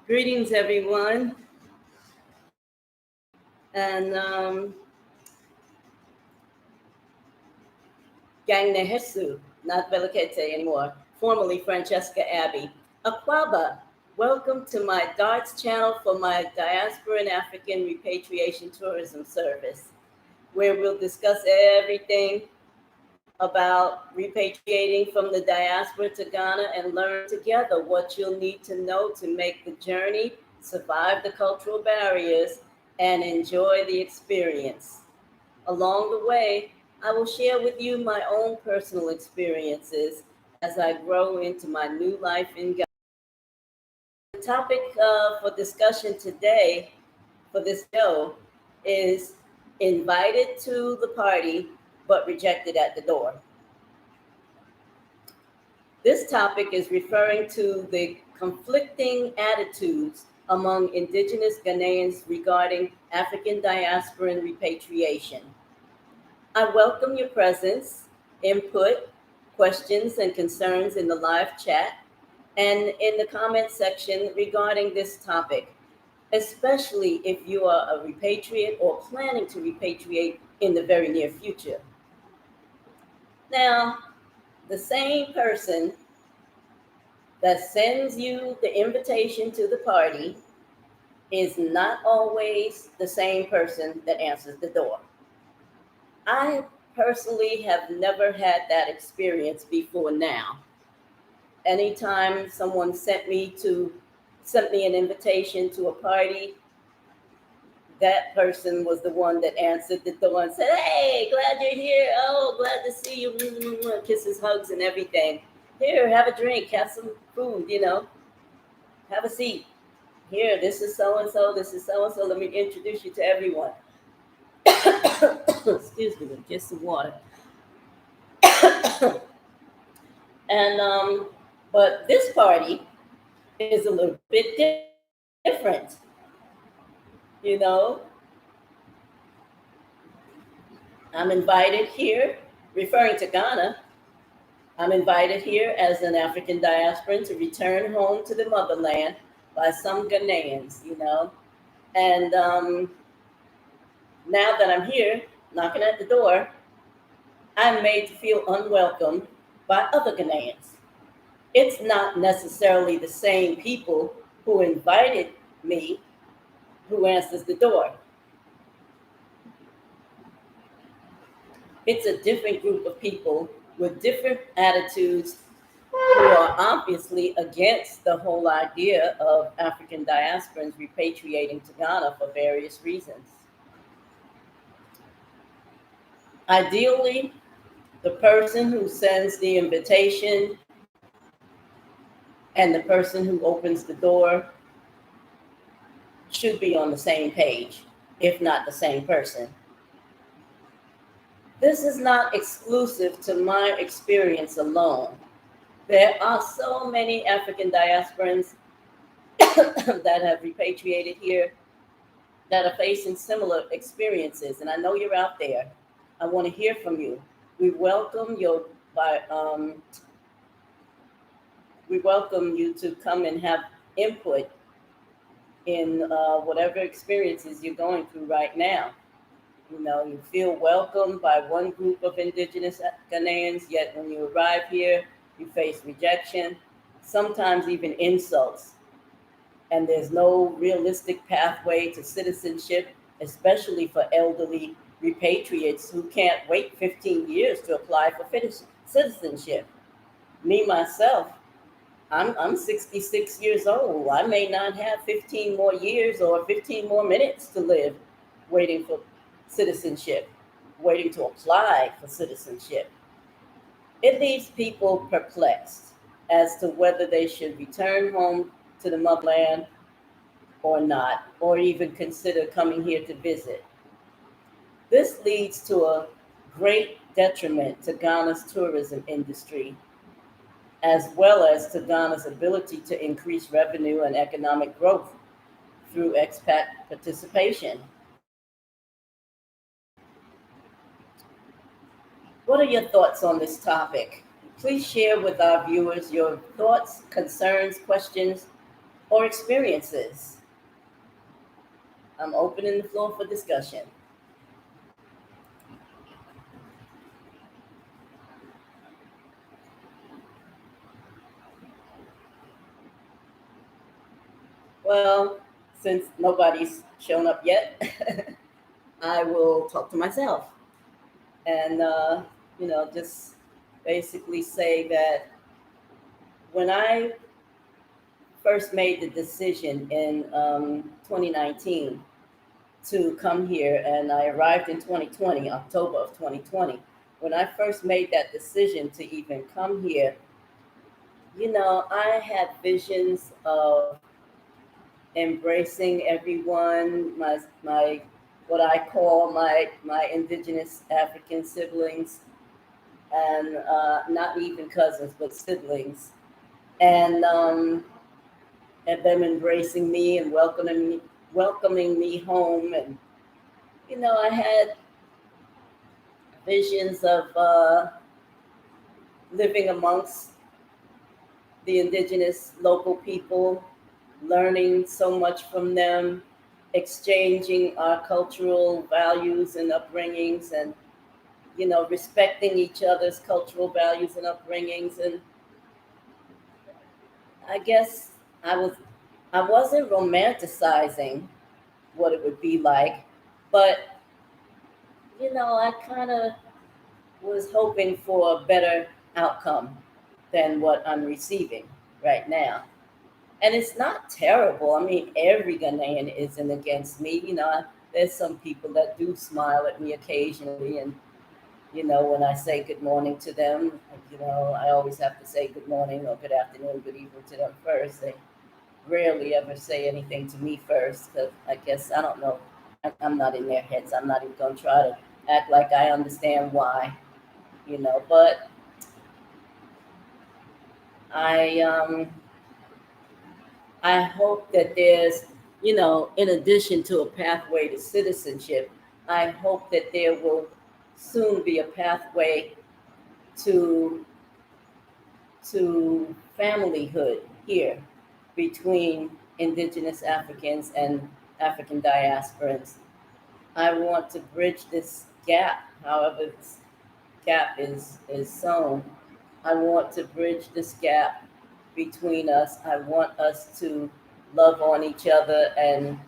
Greetings, everyone. And Gang Nehesu, not Velikete anymore, formerly Francesca Abbey. Aquaba, welcome to my Darts channel for my Diasporan African Repatriation Tourism Service, where we'll discuss everything about repatriating from the diaspora to Ghana and learn together what you'll need to know to make the journey, survive the cultural barriers, and enjoy the experience. Along the way, I will share with you my own personal experiences as I grow into my new life in Ghana. The topic for discussion today for this show is invited to the party but rejected at the door. This topic is referring to the conflicting attitudes among indigenous Ghanaians regarding African diasporan repatriation. I welcome your presence, input, questions, and concerns in the live chat and in the comment section regarding this topic, especially if you are a repatriate or planning to repatriate in the very near future. Now, the same person that sends you the invitation to the party is not always the same person that answers the door. I personally have never had that experience before now. Anytime someone sent me an invitation to a party, that person was the one that answered the door and said, "Hey, glad you're here. Oh, glad to see you." Kisses, hugs, and everything. Here, have a drink, have some food, have a seat. Here, this is so and so, this is so and so. Let me introduce you to everyone. Excuse me, just some water. And but this party is a little bit different, you know. I'm invited here, referring to Ghana. I'm invited here as an African diasporan to return home to the motherland by some Ghanaians. And now that I'm here, knocking at the door, I'm made to feel unwelcome by other Ghanaians. It's not necessarily the same people who invited me who answers the door. It's a different group of people with different attitudes who are obviously against the whole idea of African diasporans repatriating to Ghana for various reasons. Ideally, the person who sends the invitation and the person who opens the door should be on the same page, if not the same person. This is not exclusive to my experience alone. There are so many African diasporans that have repatriated here that are facing similar experiences, and I know you're out there. I want to hear from you. We welcome your we welcome you to come and have input in whatever experiences you're going through right now. You feel welcomed by one group of indigenous Ghanaians, yet when you arrive here, you face rejection, sometimes even insults. And there's no realistic pathway to citizenship, especially for elderly repatriates who can't wait 15 years to apply for citizenship. Me, myself, I'm 66 years old. I may not have 15 more years or 15 more minutes to live waiting for citizenship, waiting to apply for citizenship. It leaves people perplexed as to whether they should return home to the motherland or not, or even consider coming here to visit. This leads to a great detriment to Ghana's tourism industry, as well as to Ghana's ability to increase revenue and economic growth through expat participation. What are your thoughts on this topic? Please share with our viewers your thoughts, concerns, questions, or experiences. I'm opening the floor for discussion. Well, since nobody's shown up yet, I will talk to myself and, just basically say that when I first made the decision in 2019 to come here, and I arrived in 2020, October of 2020. When I first made that decision to even come here, I had visions of embracing everyone, my what I call my indigenous African siblings, and not even cousins, but siblings, and them embracing me and welcoming me home. And I had visions of living amongst the indigenous local people, learning so much from them, exchanging our cultural values and upbringings, and respecting each other's cultural values and upbringings. And I guess I wasn't romanticizing what it would be like, but I kind of was hoping for a better outcome than what I'm receiving right now. And it's not terrible. I mean, every Ghanaian isn't against me. There's some people that do smile at me occasionally, and when I say good morning to them, I always have to say good morning or good afternoon, good evening to them first. They rarely ever say anything to me first, because I guess, I don't know, I'm not in their heads. I'm not even going to try to act like I understand why, but I, I hope that there's, in addition to a pathway to citizenship, I hope that there will soon be a pathway to familyhood here between indigenous Africans and African diasporans. I want to bridge this gap, however this gap is sown. I want to bridge this gap between us. I want us to love on each other and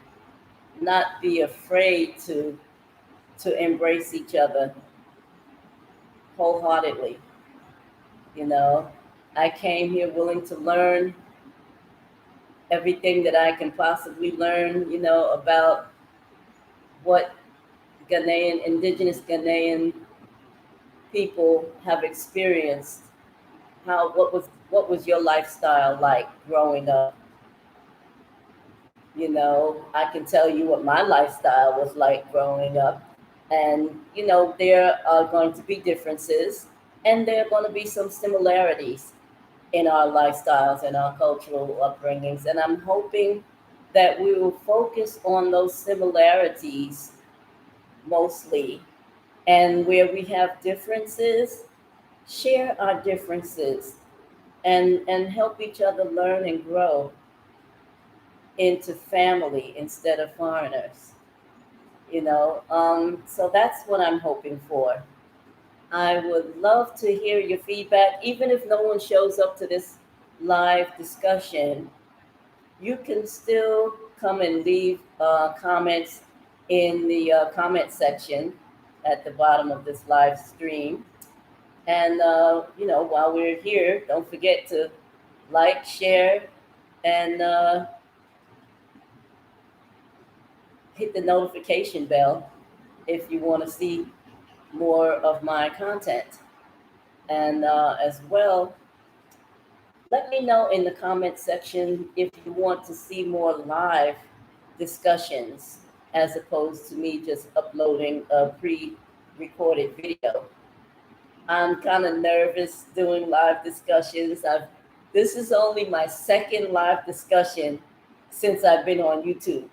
not be afraid to embrace each other wholeheartedly. You know, I came here willing to learn everything that I can possibly learn, about what indigenous Ghanaian people have experienced. What was your lifestyle like growing up? I can tell you what my lifestyle was like growing up. And, there are going to be differences, and there are going to be some similarities in our lifestyles and our cultural upbringings. And I'm hoping that we will focus on those similarities mostly. And where we have differences, share our differences and help each other learn and grow into family instead of foreigners. So that's what I'm hoping for. I would love to hear your feedback. Even if no one shows up to this live discussion, you can still come and leave comments in the comment section at the bottom of this live stream. And, while we're here, don't forget to like, share, and hit the notification bell if you want to see more of my content. And as well, let me know in the comment section if you want to see more live discussions as opposed to me just uploading a pre-recorded video. I'm kind of nervous doing live discussions. This is only my second live discussion since I've been on YouTube.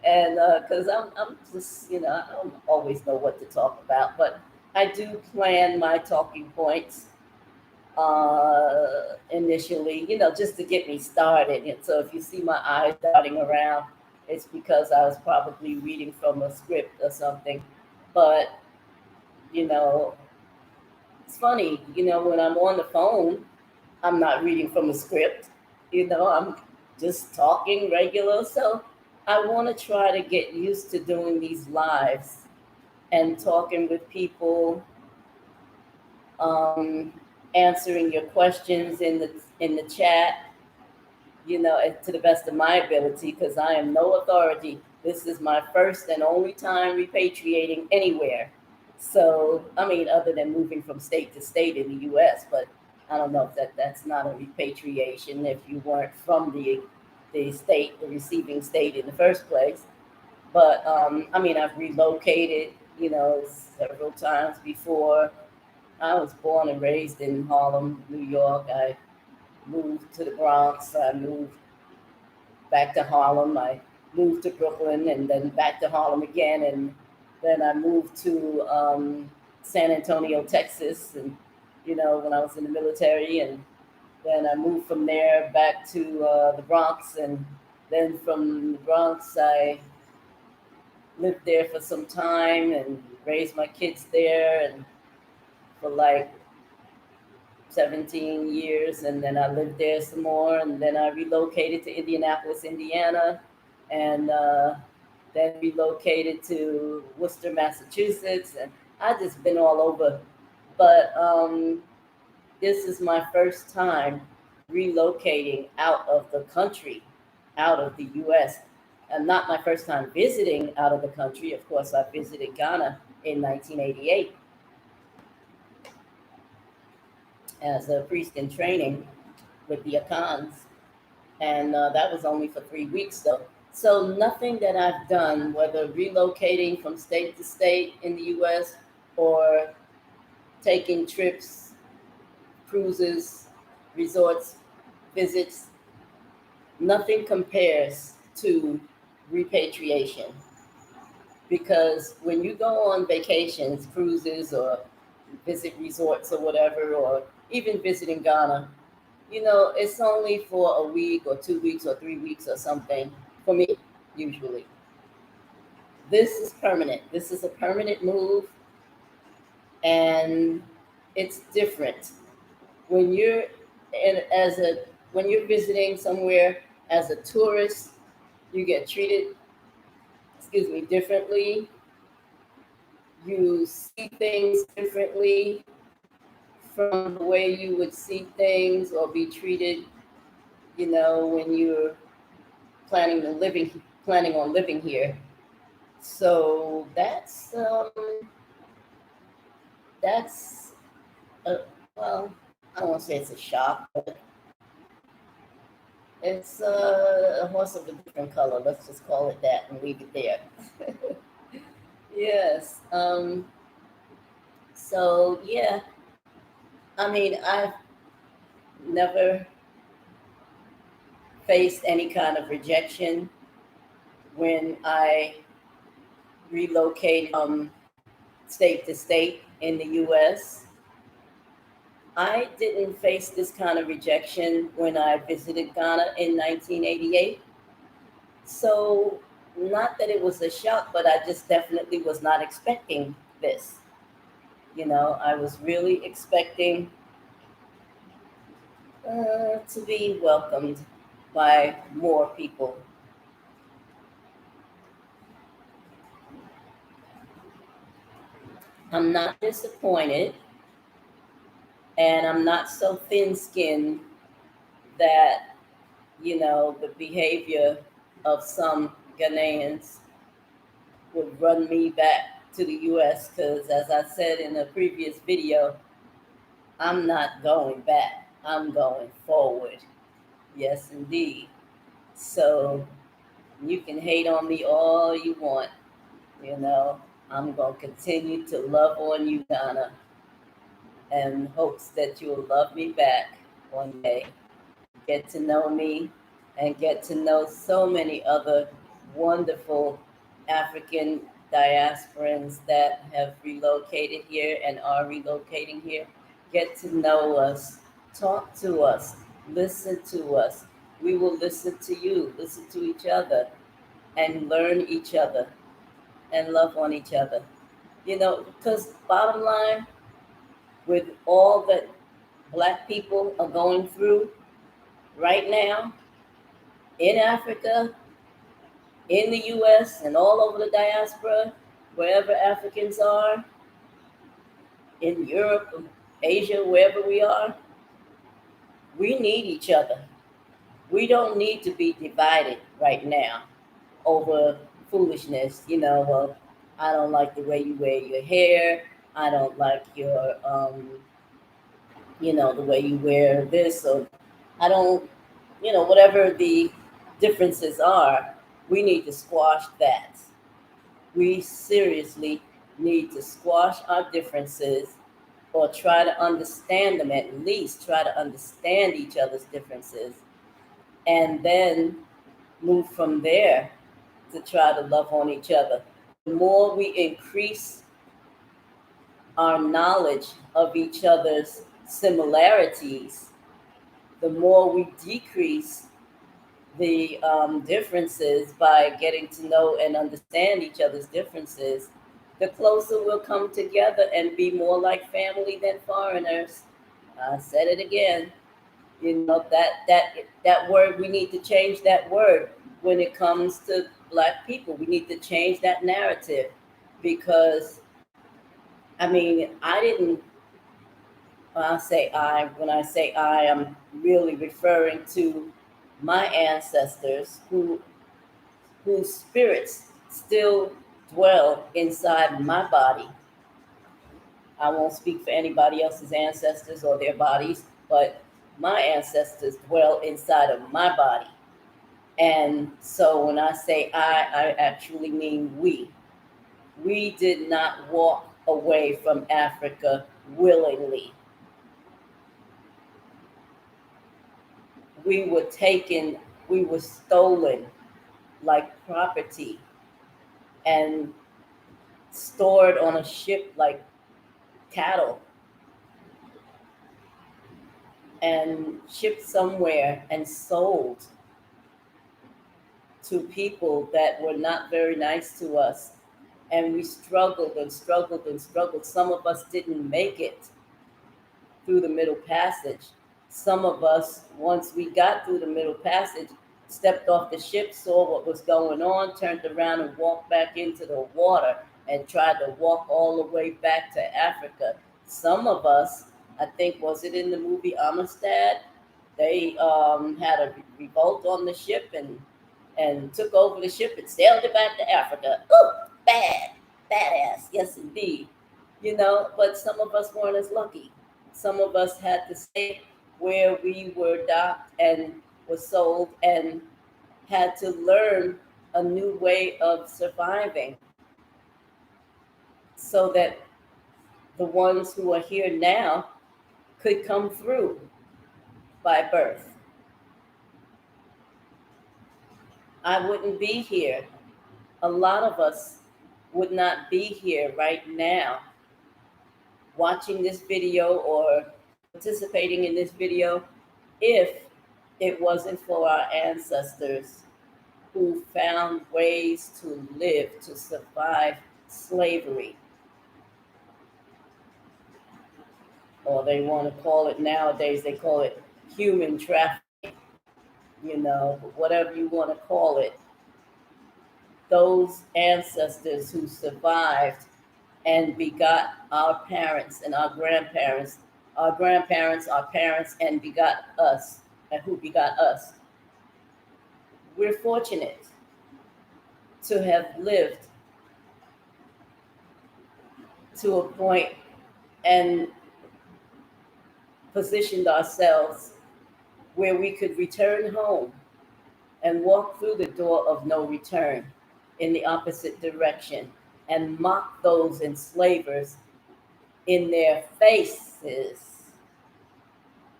And because I'm just, I don't always know what to talk about, but I do plan my talking points initially, just to get me started. And so if you see my eyes darting around, it's because I was probably reading from a script or something. But, you know, it's funny, when I'm on the phone, I'm not reading from a script, I'm just talking regular. So I want to try to get used to doing these lives and talking with people, um, answering your questions in the chat, to the best of my ability, because I am no authority. This is my first and only time repatriating anywhere. So, I mean, other than moving from state to state in the U.S., but I don't know if that's not a repatriation if you weren't from the state, the receiving state in the first place. But I mean, I've relocated, several times before. I was born and raised in Harlem, New York. I moved to the Bronx. I moved back to Harlem. I moved to Brooklyn and then back to Harlem again. And then I moved to San Antonio, Texas, and when I was in the military. And then I moved from there back to the Bronx. And then from the Bronx, I lived there for some time and raised my kids there, and for like 17 years, and then I lived there some more, and then I relocated to Indianapolis, Indiana, and then relocated to Worcester, Massachusetts, and I've just been all over. But this is my first time relocating out of the country, out of the U.S., and not my first time visiting out of the country. Of course, I visited Ghana in 1988 as a priest in training with the Akans, and that was only for 3 weeks though. So nothing that I've done, whether relocating from state to state in the U.S. or taking trips, cruises, resorts, visits, nothing compares to repatriation. Because when you go on vacations, cruises, or visit resorts or whatever, or even visiting Ghana, it's only for a week or 2 weeks or 3 weeks or something for me, usually. This is permanent. This is a permanent move, and it's different. When you're when you're visiting somewhere as a tourist, you get treated, differently. You see things differently from the way you would see things or be treated, when you're planning on living here. So that's well, I don't want to say it's a shock, but it's a horse of a different color. Let's just call it that and leave it there. Yes. So yeah, I mean, I've never faced any kind of rejection when I relocated from state to state in the U.S. I didn't face this kind of rejection when I visited Ghana in 1988. So, not that it was a shock, but I just definitely was not expecting this. I was really expecting to be welcomed by more people. I'm not disappointed, and I'm not so thin skinned that, the behavior of some Ghanaians would run me back to the US, because, as I said in a previous video, I'm not going back, I'm going forward. Yes, indeed. So you can hate on me all you want, you know. I'm going to continue to love on you, Donna, and hopes that you'll love me back one day. Get to know me and get to know so many other wonderful African diasporans that have relocated here and are relocating here. Get to know us Talk to us, listen to us. We will listen to you, listen to each other, and learn each other and love on each other. Because bottom line, with all that Black people are going through right now in Africa, in the US, and all over the diaspora, wherever Africans are, in Europe, Asia, wherever we are, we need each other. We don't need to be divided right now over foolishness. Well, I don't like the way you wear your hair. I don't like your, the way you wear this. Or I don't, whatever the differences are, we need to squash that. We seriously need to squash our differences or try to understand them, at least try to understand each other's differences, and then move from there to try to love on each other. The more we increase our knowledge of each other's similarities, the more we decrease the differences by getting to know and understand each other's differences, the closer we'll come together and be more like family than foreigners. I said it again. That word, we need to change that word when it comes to Black people. We need to change that narrative because, I mean, I didn't. When I say I, I'm really referring to my ancestors whose spirits still dwell inside my body. I won't speak for anybody else's ancestors or their bodies, but my ancestors dwell inside of my body. And so when I say I actually mean we. We did not walk away from Africa willingly. We were taken, we were stolen like property and stored on a ship like cattle and shipped somewhere and sold to people that were not very nice to us. And we struggled and struggled and struggled. Some of us didn't make it through the Middle Passage. Some of us, once we got through the Middle Passage, stepped off the ship, saw what was going on, turned around and walked back into the water and tried to walk all the way back to Africa. Some of us, I think, was it in the movie Amistad? They had a revolt on the ship and took over the ship and sailed it back to Africa. Ooh, badass, yes indeed. But some of us weren't as lucky. Some of us had to stay where we were docked and were sold and had to learn a new way of surviving so that the ones who are here now could come through by birth. I wouldn't be here. A lot of us would not be here right now watching this video or participating in this video if it wasn't for our ancestors who found ways to live, to survive slavery. Or they want to call it nowadays, they call it human trafficking, whatever you want to call it. Those ancestors who survived and begot our parents and our grandparents, our parents, and begot us, and who begot us. We're fortunate to have lived to a point and positioned ourselves where we could return home and walk through the door of no return in the opposite direction and mock those enslavers in their faces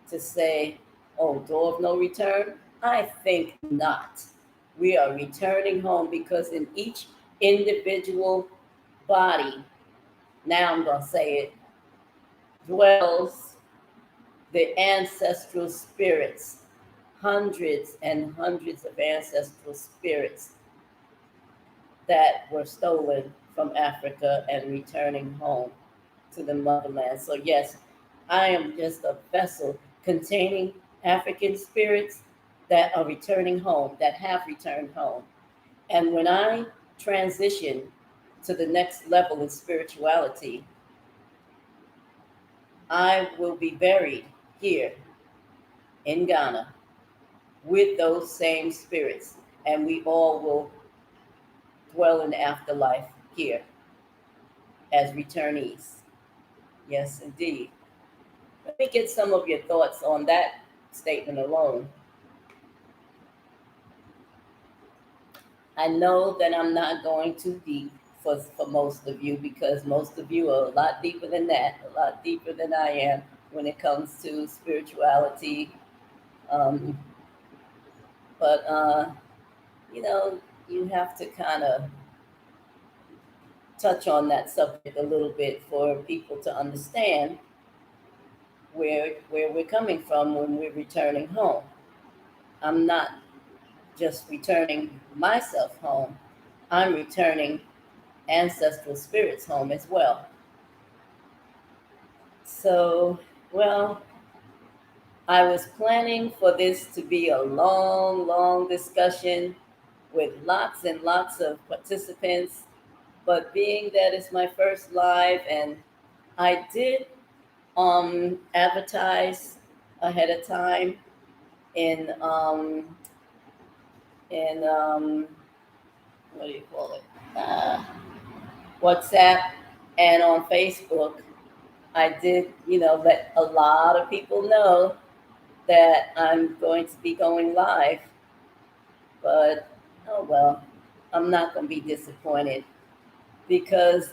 to say, oh, door of no return? I think not. We are returning home because in each individual body, now I'm going to say it, dwells the ancestral spirits, hundreds and hundreds of ancestral spirits that were stolen from Africa and returning home to the motherland. So, yes, I am just a vessel containing African spirits that are returning home, that have returned home. And when I transition to the next level in spirituality, I will be buried here in Ghana with those same spirits, and we all will dwell in the afterlife here as returnees. Yes, indeed. Let me get some of your thoughts on that statement alone. I know that I'm not going too deep for most of you, because most of you are a lot deeper than that, a lot deeper than I am when it comes to spirituality. Um, but you know, you have to kind of touch on that subject a little bit for people to understand where we're coming from when we're returning home. I'm not just returning myself home, I'm returning ancestral spirits home as well. So, well, I was planning for this to be a long, long discussion with lots and lots of participants, but being that it's my first live, and I did advertise ahead of time in what do you call it? WhatsApp and on Facebook. I did, let a lot of people know that I'm going to be going live, but oh well, I'm not going to be disappointed because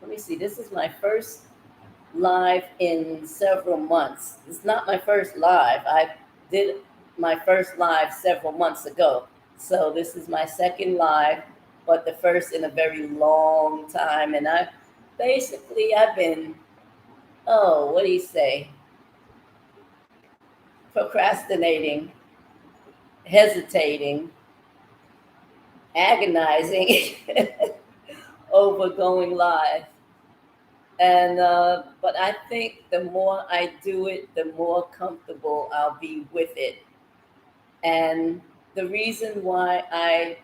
let me see, this is my first live in several months. It's not my first live. I did my first live several months ago. So this is my second live, but the first in a very long time. And I've been, oh, what do you say? Procrastinating, hesitating, agonizing over going live. And but I think the more I do it, the more comfortable I'll be with it. And the reason why I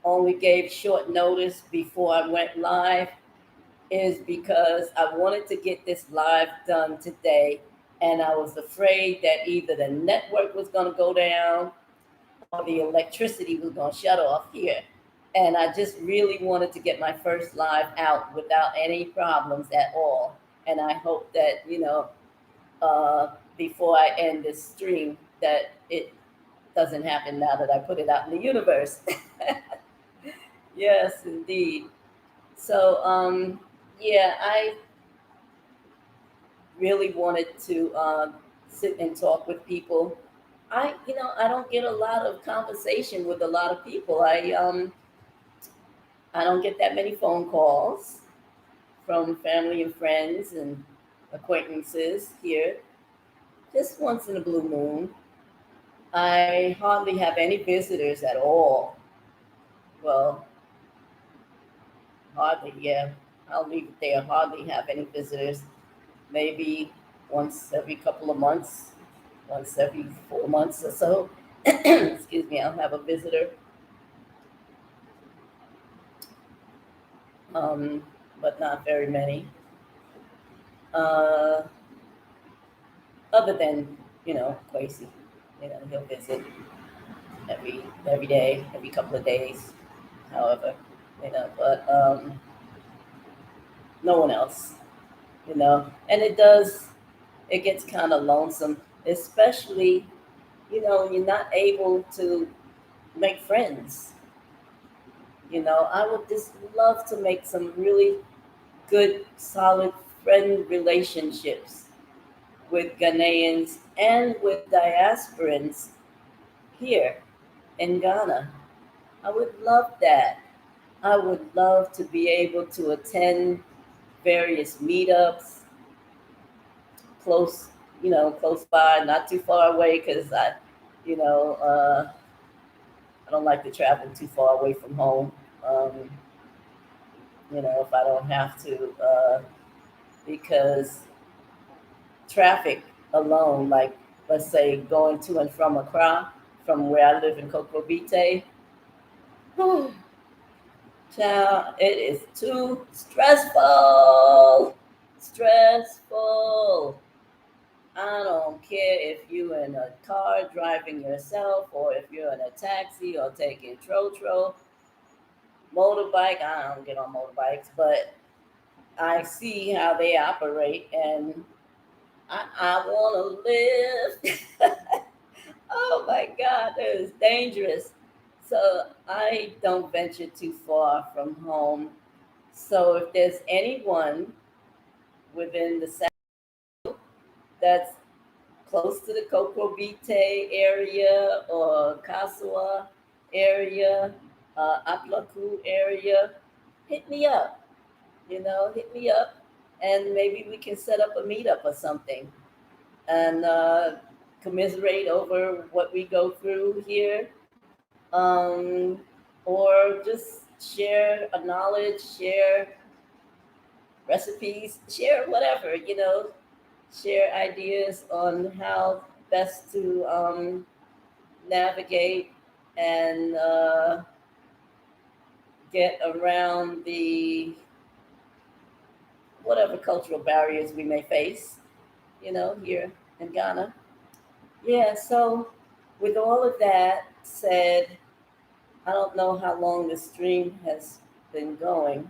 only gave short notice before I went live is because I wanted to get this live done today. And I was afraid that either the network was going to go down or the electricity was going to shut off here. And I just really wanted to get my first live out without any problems at all. And I hope that, before I end this stream, that it doesn't happen now that I put it out in the universe. Yes, indeed. So, yeah, I really wanted to sit and talk with people. I don't get a lot of conversation with a lot of people. I don't get that many phone calls from family and friends and acquaintances here. Just once in a blue moon. I hardly have any visitors at all. Well, hardly, yeah. I'll leave it there. Hardly have any visitors. Maybe once every couple of months, once every 4 months or so. Excuse me, I'll have a visitor. Um, but not very many. Uh, Other than, Quasi. He'll visit every day, every couple of days, however, but no one else, and it gets kind of lonesome, especially, when you're not able to make friends. I would just love to make some really good, solid friend relationships with Ghanaians and with diasporans here in Ghana. I would love that. I would love to be able to attend various meetups, close, close by, not too far away, because you know, uh, I don't like to travel too far away from home. Um, if I don't have to, because traffic alone, like let's say going to and from Accra, from where I live in Kokobite, whew, child, it is too stressful. Stressful. I don't care if you're in a car driving yourself or if you're in a taxi or taking trotro, motorbike. I don't get on motorbikes, but I see how they operate and I want to live. Oh my God, that is dangerous. So I don't venture too far from home. So if there's anyone within the South that's close to the Coco Vite area or Kasua area, Aplaku area, hit me up. Hit me up, and maybe we can set up a meetup or something and commiserate over what we go through here, um, or just share a knowledge, share recipes, share whatever, share ideas on how best to navigate and get around the whatever cultural barriers we may face, here in Ghana. Yeah, so with all of that said, I don't know how long the stream has been going.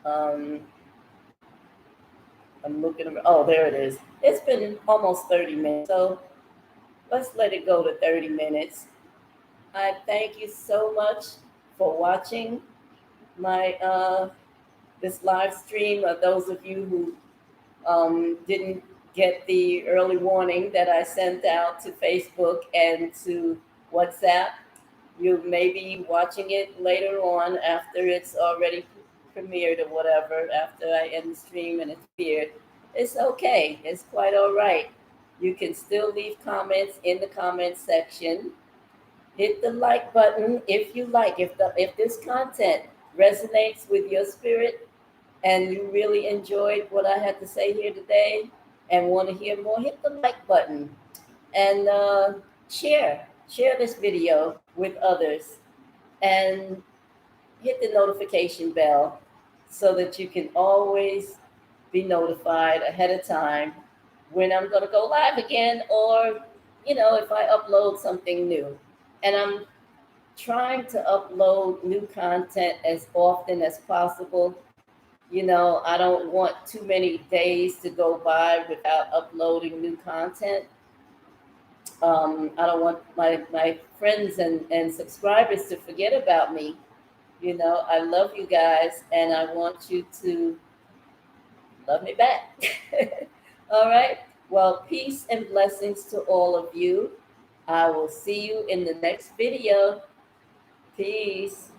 Um, I'm looking around. Oh, there it is. It's been almost 30 minutes. So let's let it go to 30 minutes. I thank you so much for watching my this live stream. Those of you who didn't get the early warning that I sent out to Facebook and to WhatsApp, you may be watching it later on after it's already premiered or whatever, after I end the stream and it's premiered. It's okay. It's quite all right. You can still leave comments in the comments section. Hit the like button if you like. If this content resonates with your spirit and you really enjoyed what I had to say here today and want to hear more, hit the like button and share this video with others and hit the notification bell so that you can always be notified ahead of time when I'm going to go live again, or if I upload something new. And I'm trying to upload new content as often as possible. I don't want too many days to go by without uploading new content. I don't want my friends and subscribers to forget about me. I love you guys and I want you to love me back. All right. Well, peace and blessings to all of you. I will see you in the next video. Peace.